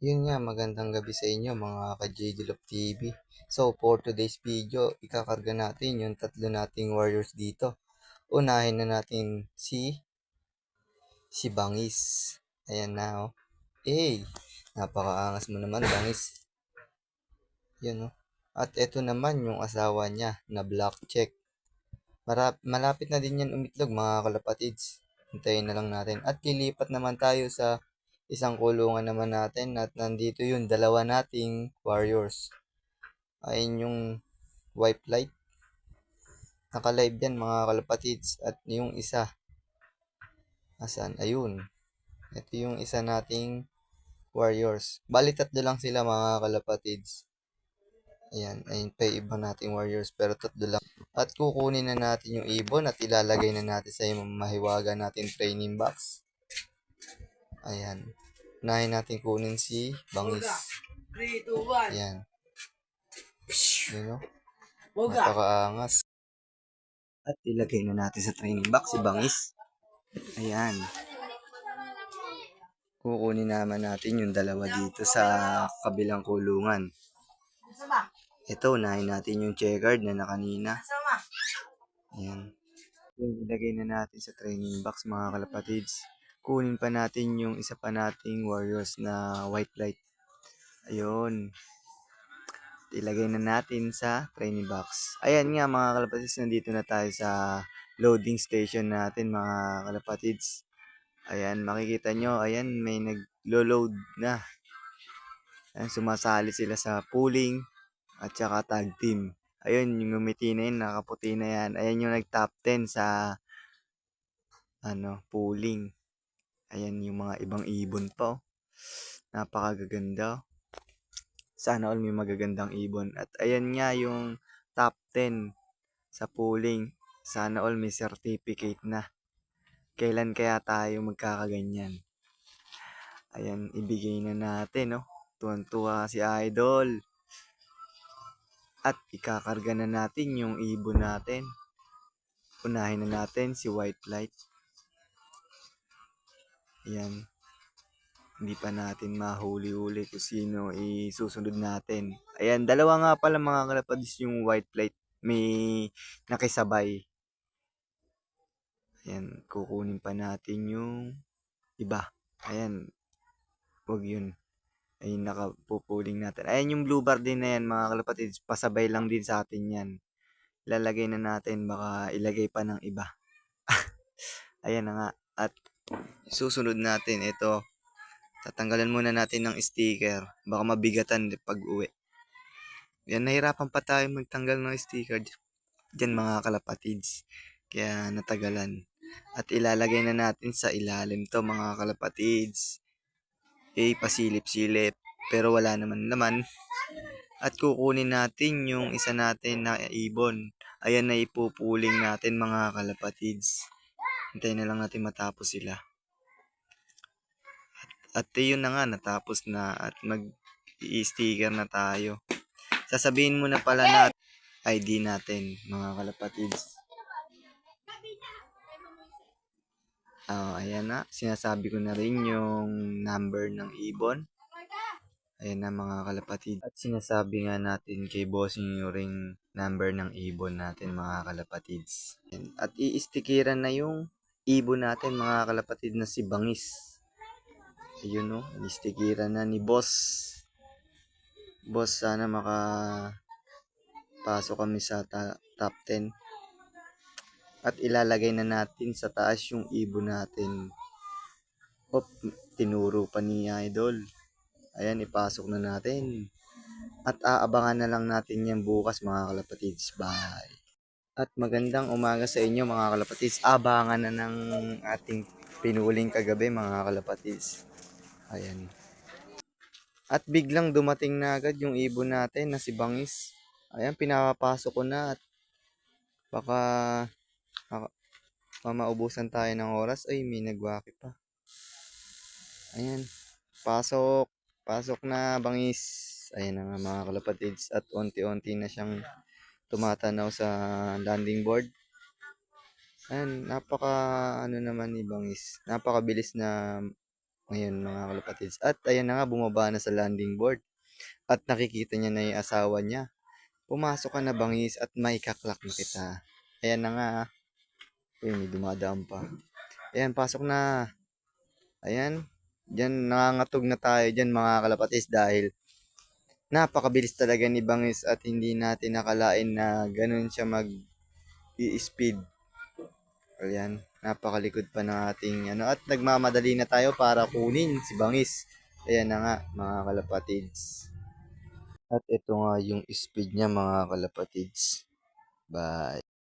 Yun nga, magandang gabi sa inyo mga ka-JD Love TV. So, for today's video, ikakarga natin yung tatlo nating warriors dito. Unahin na natin si Bangis. Ayan na, oh. Eh, napakaangas mo naman, Bangis. Yun, oh. At eto naman yung asawa niya na black check. Malapit na din yan umitlog, mga kalapatids. Hintayin na lang natin. At lilipat naman tayo sa isang kulungan naman natin at nandito yung dalawa nating warriors. Ayun yung wipe light. Naka-live yan mga kalapatids. At yung isa, asan? Ayun. Ito yung isa nating warriors. Bali tatlo lang sila mga kalapatids. Ayan, ayun pa yung iba nating warriors pero tatlo lang. At kukunin na natin yung ibon at ilalagay na natin sa mahiwaga natin training box. Ayan. Unahin natin kunin si Bangis. 3, 2, 1. Ayan. Yun o. Napakaangas. At ilagay na natin sa training box si Bangis. Ayan. Kukunin naman natin yung dalawa dito sa kabilang kulungan. Ito, unahin natin yung checkered na nakanina. Ayan. Yung ilagay na natin sa training box mga kalapatids. Kunin pa natin yung isa pa nating warriors na white light. Ayun. Ilagay na natin sa training box. Ayan nga mga kalapatids, nandito na tayo sa loading station natin mga kalapatids. Ayan, makikita nyo, ayan, may naglo-load na. Ayan, sumasali sila sa pooling at saka tag team. Ayun, yung ngumiti na yun, nakaputi na yan. Ayan yung nag-top 10 sa pooling. Ayan yung mga ibang ibon pa. Oh. Napakagaganda. Oh. Sana all may magagandang ibon. At ayan nga yung top 10 sa pooling. Sana all may certificate na. Kailan kaya tayo magkakaganyan? Ayan, ibigay na natin, no? Tuwan-tuwa si Idol. At ikakarga na natin yung ibon natin. Unahin na natin si White Light. Ayan. Hindi pa natin mahuli-huli kung sino isusunod natin. Ayan, dalawa nga pala mga kalapadis yung White Light. May nakisabay. Ayan, kukunin pa natin yung iba. Ayan, wag yun. Ayun, nakapupuling natin. Ayan yung blue bar din na yan mga kalapatids. Pasabay lang din sa atin yan. Ilalagay na natin. Baka ilagay pa ng iba. Ayan na nga. At susunod natin ito. Tatanggalan muna natin ng sticker. Baka mabigatan pag uwi. Yan, nahirapan pa tayo magtanggal ng sticker. Diyan mga kalapatids. Kaya natagalan. At ilalagay na natin sa ilalim to mga kalapatids. Pasilip-silip. Pero wala naman. At kukunin natin yung isa natin na ibon. Ayan na ipupuling natin mga kalapatids. Hintayin na lang natin matapos sila. At yun na nga, natapos na at mag-i-sticker na tayo. Sasabihin mo na pala na ID natin mga kalapatids. Ayan na, sinasabi ko na rin yung number ng ibon. Ayan na mga kalapatid. At sinasabi nga natin kay bossing yung ring number ng ibon natin mga kalapatids. At i-stickeran na yung ibon natin mga kalapatid na si Bangis. Ayun o, i-stickeran na ni boss. Boss, sana makapasok kami sa top 10. At ilalagay na natin sa taas yung ibon natin. Tinuro pa ni Idol. Ayan, ipasok na natin. At aabangan na lang natin yan bukas mga kalapatids. Bye. At magandang umaga sa inyo mga kalapatids. Abangan na ng ating pinuling kagabi mga kalapatids. Ayan. At biglang dumating na agad yung ibon natin na si Bangis. Ayan, pinapasok ko na at baka maubusan tayo ng oras. Ay, may nagwaki pa. Ayan. Pasok. Pasok na, Bangis. Ayan na nga mga kalapatids. At unti-unti na siyang tumatanaw sa landing board. Ayan, naman ni Bangis. Napakabilis na Ngayon mga kalapatids. At ayan na nga, bumaba na sa landing board. At nakikita niya na yung asawa niya. Pumasok ka na bangis at maikaklak na kita. Ayan na nga. Uy, may dumadaan pa. Ayan, pasok na. Ayan. Diyan, nangangatog na tayo dyan mga kalapatids dahil napakabilis talaga ni Bangis at hindi natin nakalain na ganun siya mag-i-speed. Ayan, napakalikod pa ng ating ano at nagmamadali na tayo para kunin si Bangis. Ayan na nga mga kalapatids. At ito nga yung speed niya mga kalapatids. Bye.